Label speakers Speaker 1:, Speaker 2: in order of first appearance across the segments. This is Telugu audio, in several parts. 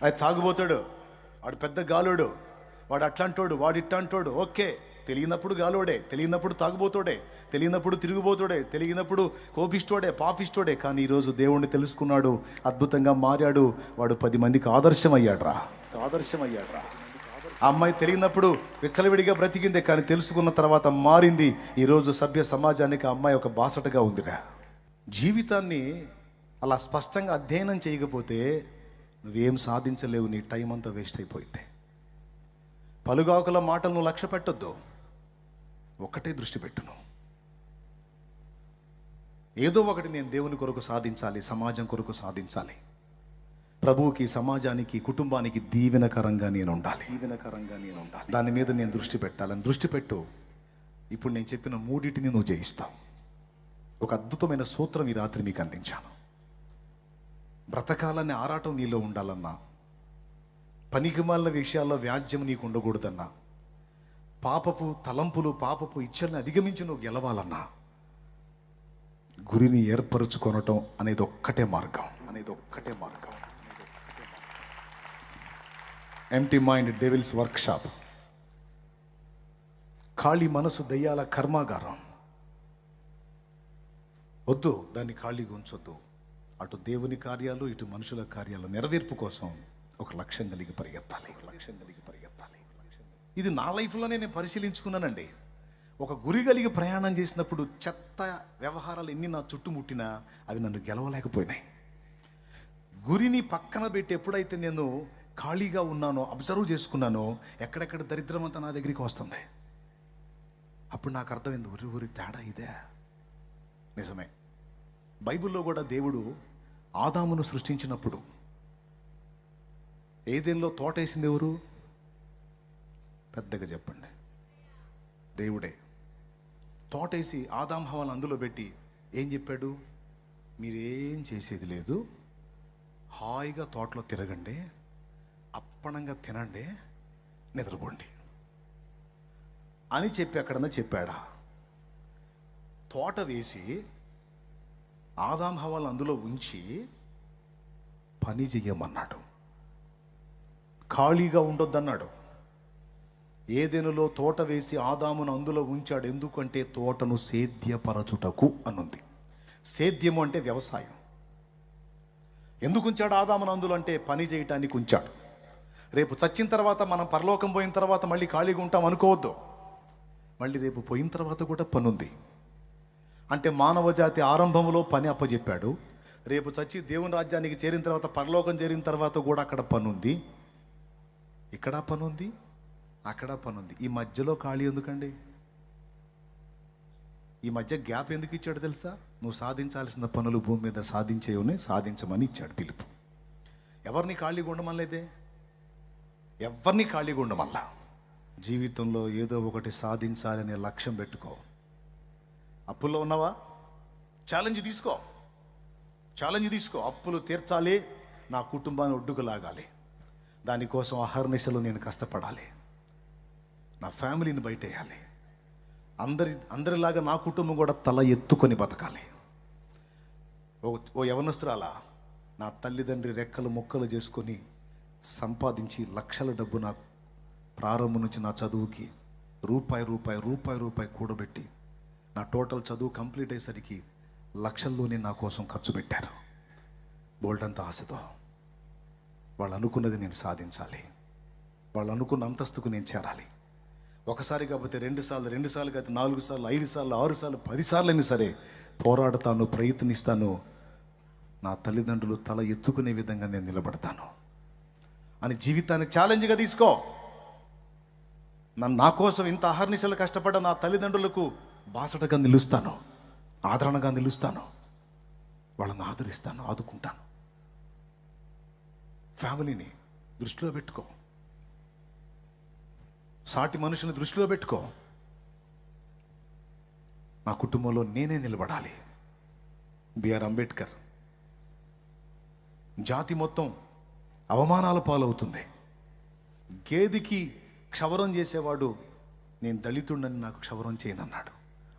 Speaker 1: అది తాగుబోతాడు, వాడు పెద్ద గాలోడు, వాడు అట్లాంటోడు, వాడు ఇట్లాంటోడు. ఓకే, తెలియనప్పుడు గాలోడే, తెలియనప్పుడు తాగుబోతోడే, తెలియనప్పుడు తిరుగుబోతోడే, తెలియనప్పుడు కోపిష్టోడే, పాపిష్టోడే. కానీ ఈరోజు దేవుణ్ణి తెలుసుకున్నాడు, అద్భుతంగా మారాడు. వాడు 10 మందికి ఆదర్శమయ్యాడ్రా. ఆ అమ్మాయి తెలియనప్పుడు విచ్చలవిడిగా బ్రతికిందే, కానీ తెలుసుకున్న తర్వాత మారింది. ఈరోజు సభ్య సమాజానికి ఆ అమ్మాయి ఒక బాసటగా ఉందిరా. జీవితాన్ని అలా స్పష్టంగా అధ్యయనం చేయకపోతే నువ్వేం సాధించలేవు. నీ టైం అంతా వేస్ట్ అయిపోయింది. పలుగాకుల మాటలు నువ్వు లక్ష్య పెట్టొద్దు, ఒక్కటే దృష్టి పెట్టును. ఏదో ఒకటి నేను దేవుని కొరకు సాధించాలి, సమాజం కొరకు సాధించాలి, ప్రభువుకి, సమాజానికి, కుటుంబానికి దీవెనకరంగా నేను ఉండాలి. దాని మీద నేను దృష్టి పెట్టాలని దృష్టి పెట్టు. ఇప్పుడు నేను చెప్పిన మూడింటిని నువ్వు జయిస్తావు. ఒక అద్భుతమైన సూత్రం ఈ రాత్రి మీకు అందించాను. బ్రతకాలనే ఆరాటం నీలో ఉండాలన్నా, పనికిమాలిన విషయాల్లో వ్యాజ్యం నీకు ఉండకూడదన్నా, పాపపు తలంపులు, పాపపు ఇచ్చల్ని అధిగమించి నువ్వు గెలవాలన్నా, గురిని ఏర్పరచుకొనటం అనేది ఒక్కటే మార్గం. Empty mind devils workshop. ఖాళీ మనసు దయ్యాల కర్మాగారం. వద్దు, దాన్ని ఖాళీగా ఉంచొద్దు. అటు దేవుని కార్యాలు, ఇటు మనుషుల కార్యాలు నెరవేర్పు కోసం ఒక లక్ష్యం కలిగి పరిగెత్తాలి. ఇది నా లైఫ్లోనే నేను పరిశీలించుకున్నానండి. ఒక గురి కలిగి ప్రయాణం చేసినప్పుడు చెత్త వ్యవహారాలు ఎన్ని నా చుట్టుముట్టినా అవి నన్ను గెలవలేకపోయినాయి. గురిని పక్కన పెట్టి ఎప్పుడైతే నేను ఖాళీగా ఉన్నానో, అబ్జర్వ్ చేసుకున్నానో, ఎక్కడెక్కడ దరిద్రం అంతా నా దగ్గరికి వస్తుంది. అప్పుడు నాకు అర్థమైంది, ఊరి తేడా ఇదే. నిజమే. బైబిల్లో కూడా దేవుడు ఆదామును సృష్టించినప్పుడు ఏదెన్లో తోట వేసింది ఎవరు? పెద్దగా చెప్పండి. దేవుడే. తోటేసి ఆదాం హవ్వను అందులో పెట్టి ఏం చెప్పాడు? మీరేం చేసేది లేదు, హాయిగా తోటలో తిరగండి, అప్పణంగా తినండి, నిద్రపోండి అని చెప్పి ఎక్కడన్నా చెప్పాడా? తోట వేసి ఆదాం హవ్వను అందులో ఉంచి పని చెయ్యమన్నాడు. ఖాళీగా ఉండొద్దన్నాడు. ఏదెనులో తోట వేసి ఆదామును అందులో ఉంచాడు. ఎందుకంటే తోటను సేద్యపరచుటకు అనుంది. సేద్యము అంటే వ్యవసాయం. ఎందుకు ఉంచాడు ఆదామును అందులో అంటే పని చేయటానికి ఉంచాడు. రేపు చచ్చిన తర్వాత, మనం పరలోకం పోయిన తర్వాత మళ్ళీ ఖాళీగా ఉంటాం అనుకోవద్దు. మళ్ళీ రేపు పోయిన తర్వాత కూడా పని ఉంది. అంటే మానవ జాతి ఆరంభంలో పని అప్పచెప్పాడు. రేపు చచ్చి దేవుని రాజ్యానికి చేరిన తర్వాత, పరలోకం చేరిన తర్వాత కూడా అక్కడ పని ఉంది, ఇక్కడ పని ఉంది, అక్కడ పని ఉంది. ఈ మధ్యలో ఖాళీ ఎందుకండి? ఈ మధ్య గ్యాప్ ఎందుకు ఇచ్చాడు తెలుసా? నువ్వు సాధించాల్సిన పనులు భూమి మీద సాధించమని ఇచ్చాడు పిలుపు. ఎవరిని ఖాళీగా ఉండమనలేదే, ఎవరిని ఖాళీగా ఉండమల్లా. జీవితంలో ఏదో ఒకటి సాధించాలనే లక్ష్యం పెట్టుకో. అప్పుల్లో ఉన్నావా? ఛాలెంజ్ తీసుకో. అప్పులు తీర్చాలి, నా కుటుంబాన్ని ఒడ్డుకు లాగాలి, దానికోసం అహర్నిశలు నేను కష్టపడాలి, నా ఫ్యామిలీని బయటేయాలి, అందరిలాగా నా కుటుంబం కూడా తల ఎత్తుకొని బతకాలి. ఓ యవనస్తురాలా, నా తల్లిదండ్రి రెక్కలు మొక్కలు చేసుకొని సంపాదించి లక్షల డబ్బు నా ప్రారంభం నుంచి నా చదువుకి రూపాయి కూడబెట్టి నా టోటల్ చదువు కంప్లీట్ అయ్యేసరికి లక్షల్లోనే నా కోసం ఖర్చు పెట్టారు. బోల్డంత ఆశతో వాళ్ళు అనుకున్నది నేను సాధించాలి, వాళ్ళు అనుకున్న అంతస్తుకు నేను చేరాలి. ఒకసారి కాకపోతే 2 సార్లు, 2 సార్లు కాకపోతే 4 సార్లు, 5 సార్లు, 6 సార్లు, 10 సార్లు అయినా సరే పోరాడతాను, ప్రయత్నిస్తాను, నా తల్లిదండ్రులు తల ఎత్తుకునే విధంగా నేను నిలబడతాను అని జీవితాన్ని ఛాలెంజ్గా తీసుకో. నా కోసం ఇంత అహర్నిశలు కష్టపడ్డ నా తల్లిదండ్రులకు బాసటగా నిలుస్తాను, ఆదరణగా నిలుస్తాను, వాళ్ళని ఆదరిస్తాను, ఆదుకుంటాను. ఫ్యామిలీని దృష్టిలో పెట్టుకో, సాటి మనుషుని దృష్టిలో పెట్టుకో. నా కుటుంబంలో నేనే నిలబడాలి. బిఆర్ అంబేద్కర్, జాతి మొత్తం అవమానాల పాలవుతుంది, గేదికి క్షవరం చేసేవాడు నేను దళితుడని నాకు క్షవరం చేయనన్నాడు.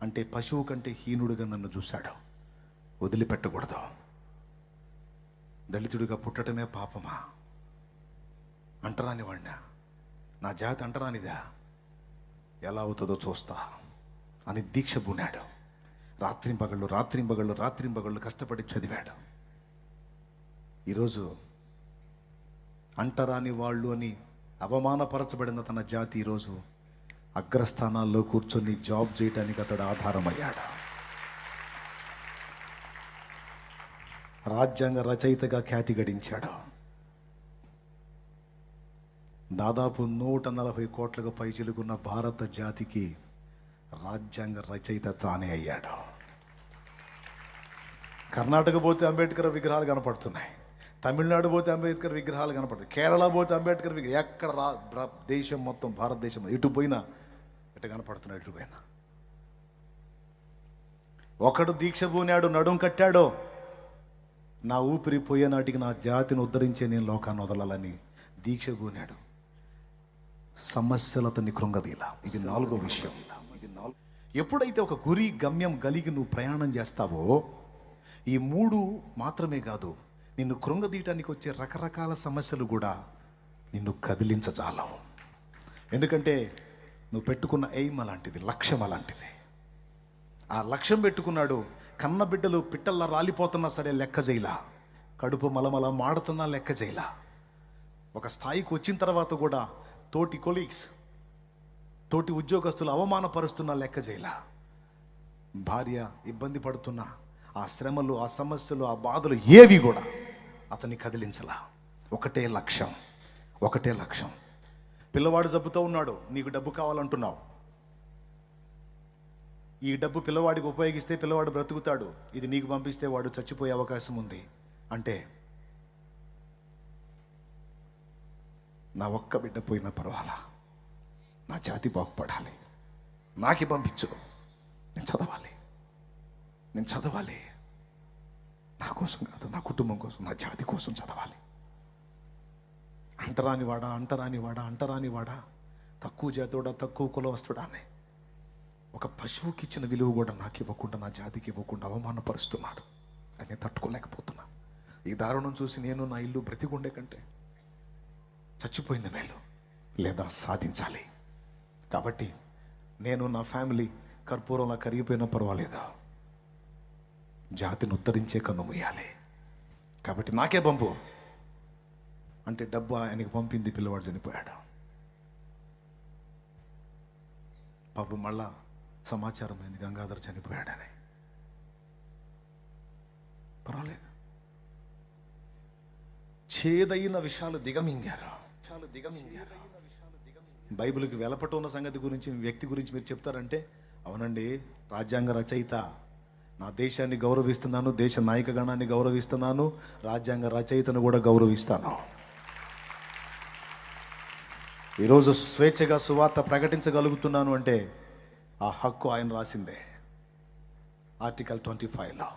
Speaker 1: అంటే పశువు కంటే హీనుడిగా నన్ను చూశాడు. వదిలిపెట్టకూడదు. దళితుడిగా పుట్టడమే పాపమా? అంటరాని వాడినా, నా జాతి అంటరానిదా, ఎలా అవుతుందో చూస్తా అని దీక్ష పూనాడు. రాత్రింబగళ్ళు కష్టపడి చదివాడు. ఈరోజు అంటరాని వాళ్ళు అని అవమానపరచబడిన తన జాతి ఈరోజు అగ్రస్థానాల్లో కూర్చొని జాబ్ చేయడానికి అతడు ఆధారమయ్యాడు. రాజ్యాంగ రచయితగా ఖ్యాతి గడించాడు. దాదాపు 140 కోట్లకు పైచిలుకున్న భారత జాతికి రాజ్యాంగ రచయిత తానే అయ్యాడు. కర్ణాటక పోతే అంబేద్కర్ విగ్రహాలు కనపడుతున్నాయి, తమిళనాడు పోతే అంబేద్కర్ విగ్రహాలు కనపడుతాయి, కేరళ పోతే అంబేద్కర్ విగ్రహం, ఎక్కడ దేశం మొత్తం భారతదేశం ఎటు పోయినా ఎటు కనపడుతున్నాడు. ఎటు పోయినా ఒకడు దీక్ష పూనాడు, నడుం కట్టాడో, నా ఊపిరి పోయే నాటికి నా జాతిని ఉద్ధరించే నేను లోకాన్ని వదలాలని దీక్ష పూనాడు. సమస్యలు అతన్ని కృంగదీలా. ఇది 4వ విషయం. ఎప్పుడైతే ఒక గురి గమ్యం కలిగి నువ్వు ప్రయాణం చేస్తావో, ఈ 3 మాత్రమే కాదు, నిన్ను కృంగదీయటానికి వచ్చే రకరకాల సమస్యలు కూడా నిన్ను కదిలించజాలవు. ఎందుకంటే నువ్వు పెట్టుకున్న ఎయిమ్ అలాంటిది, లక్ష్యం అలాంటిది. ఆ లక్ష్యం పెట్టుకున్నాడు. కన్న బిడ్డలు పిట్టల్లా రాలిపోతున్నా సరే లెక్క చేయలా, కడుపు మలమల మాడుతున్నా లెక్క చేయలా. ఒక స్థాయికి వచ్చిన తర్వాత కూడా తోటి కొలీగ్స్, తోటి ఉద్యోగస్తులు అవమానపరుస్తున్నా లెక్క చేయలా. భార్య ఇబ్బంది పడుతున్నా ఆ శ్రమలు, ఆ సమస్యలు, ఆ బాధలు ఏవి కూడా అతన్ని కదిలించలా. ఒకటే లక్ష్యం. పిల్లవాడు జబ్బుతో ఉన్నాడు, నీకు డబ్బు కావాలంటున్నావు. ఈ డబ్బు పిల్లవాడికి ఉపయోగిస్తే పిల్లవాడు బ్రతుకుతాడు, ఇది నీకు పంపిస్తే వాడు చచ్చిపోయే అవకాశం ఉంది అంటే, నా ఒక్క బిడ్డ పోయినా పర్వాలా, నా జాతి బాగుపడాలి, నాకే పంపించు, నేను చదవాలి, నా కోసం కాదు, నా కుటుంబం కోసం, నా జాతి కోసం చదవాలి. అంటరానివాడా, తక్కువ జాతోడా, తక్కువ కులవస్తుడా అని ఒక పశువుకి ఇచ్చిన విలువ కూడా నాకు ఇవ్వకుండా, నా జాతికి ఇవ్వకుండా అవమానపరుస్తున్నారు. అది నేను తట్టుకోలేకపోతున్నా. ఈ దారుణం చూసి నేను నా ఇల్లు బ్రతికుండే కంటే చచ్చిపోయింది మేలు, లేదా సాధించాలి. కాబట్టి నేను, నా ఫ్యామిలీ కర్పూరంలా కరిగిపోయినా పర్వాలేదా, జాతిని ఉద్ధరించే కన్ను మూయాలి. కాబట్టి నాకే పంపు అంటే డబ్బు ఆయనకి పంపింది, పిల్లవాడు చనిపోయాడు. పాపం మళ్ళా సమాచారం అయింది గంగాధర్ చనిపోయాడని. పర్వాలేదు, చేదైన విషయాలు దిగమింగారు. బైబిల్కి వెలపట ఉన్న సంగతి గురించి, వ్యక్తి గురించి మీరు చెప్తారంటే, అవునండి, రాజ్యాంగ రచయిత, నా దేశాన్ని గౌరవిస్తున్నాను, దేశ నాయక గణాన్ని గౌరవిస్తున్నాను, రాజ్యాంగ రచయితను కూడా గౌరవిస్తాను. ఈరోజు స్వేచ్ఛగా సువార్త ప్రకటించగలుగుతున్నాను అంటే ఆ హక్కు ఆయన రాసిందే. ఆర్టికల్ 25లో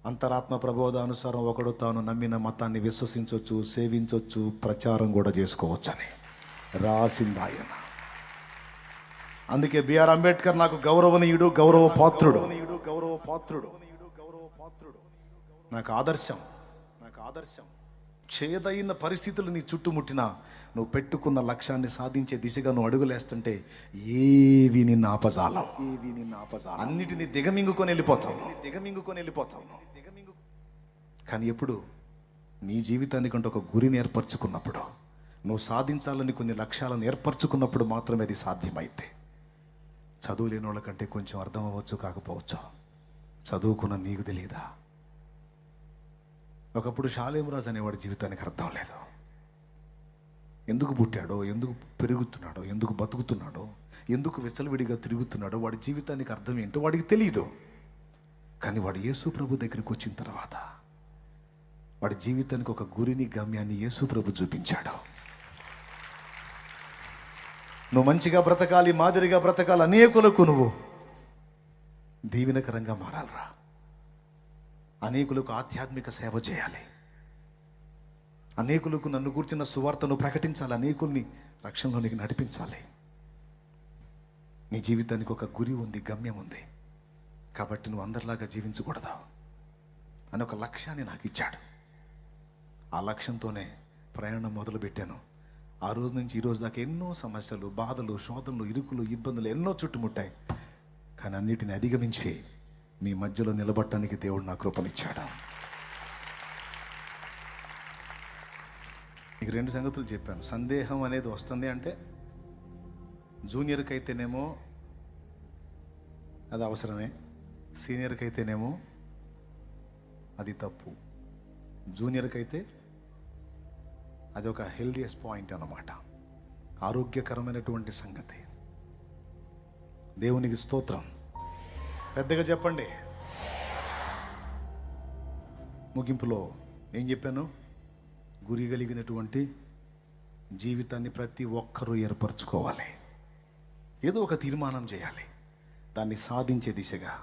Speaker 1: అంతరాత్మ ప్రబోధానుసారం ఒకడు తాను నమ్మిన మతాన్ని విశ్వసించవచ్చు, సేవించవచ్చు, ప్రచారం కూడా చేసుకోవచ్చని రాసింది ఆయన. అందుకే బిఆర్ అంబేద్కర్ నాకు గౌరవనీయుడు, గౌరవ పాత్రుడు, నాకు ఆదర్శం. చేదైన పరిస్థితులు నీ చుట్టుముట్టినా నువ్వు పెట్టుకున్న లక్ష్యాన్ని సాధించే దిశగా నువ్వు అడుగులేస్తుంటే ఏవి నిన్ను ఆపజాలం, అన్నిటిని దిగమింగుకొని వెళ్ళిపోతావు. కానీ ఎప్పుడు నీ జీవితానికంటే ఒక గురిని ఏర్పరచుకున్నప్పుడు, నువ్వు సాధించాలని కొన్ని లక్ష్యాలను ఏర్పరచుకున్నప్పుడు మాత్రమే అది సాధ్యమైతే. చదువు లేని వాళ్ళకంటే కొంచెం అర్థం అవ్వచ్చు, కాకపోవచ్చు. చదువుకున్న నీకు తెలియదా? ఒకప్పుడు షాలేమురాజు అనేవాడి జీవితానికి అర్థం లేదు. ఎందుకు పుట్టాడో, ఎందుకు పెరుగుతున్నాడో, ఎందుకు బతుకుతున్నాడో, ఎందుకు విచ్చలవిడిగా తిరుగుతున్నాడో, వాడి జీవితానికి అర్థం ఏంటో వాడికి తెలియదు. కానీ వాడు యేసు ప్రభు దగ్గరికి వచ్చిన తర్వాత వాడి జీవితానికి ఒక గురిని, గమ్యాన్ని యేసు ప్రభు చూపించాడు. నువ్వు మంచిగా బ్రతకాలి, మాదిరిగా బ్రతకాలి, అనేకులకు నువ్వు దీవెనకరంగా మారాలరా, అనేకులకు ఆధ్యాత్మిక సేవ చేయాలి, అనేకులకు నన్ను కూర్చున్న సువార్తను ప్రకటించాలి, అనేకుల్ని రక్షణలోనికి నడిపించాలి. నీ జీవితానికి ఒక గురి ఉంది, గమ్యం ఉంది. కాబట్టి నువ్వు అందరిలాగా జీవించకూడదు అని ఒక లక్ష్యాన్ని నాకు ఇచ్చాడు. ఆ లక్ష్యంతోనే ప్రయాణం మొదలుపెట్టాను. ఆ రోజు నుంచి ఈ రోజు దాకా ఎన్నో సమస్యలు, బాధలు, శోధనలు, ఇరుకులు, ఇబ్బందులు ఎన్నో చుట్టుముట్టాయి. కానీ అన్నిటిని అధిగమించి మీ మధ్యలో నిలబడటానికి దేవుడు నా కృపనిచ్చాడు. మీకు 2 సంగతులు చెప్పాను. సందేహం అనేది వస్తుంది అంటే జూనియర్కి అయితేనేమో అది అవసరమే, సీనియర్కి అయితేనేమో అది తప్పు. జూనియర్కి అయితే అది ఒక హెల్దియస్ట్ పాయింట్ అన్నమాట, ఆరోగ్యకరమైనటువంటి సంగతి. దేవునికి స్తోత్రం. పెద్దగా చెప్పండి. ముగింపులో ఏం చెప్పాను? గురి కలిగినటువంటి జీవితాన్ని ప్రతి ఒక్కరూ ఏర్పరచుకోవాలి. ఏదో ఒక తీర్మానం చేయాలి, దాన్ని సాధించే దిశగా.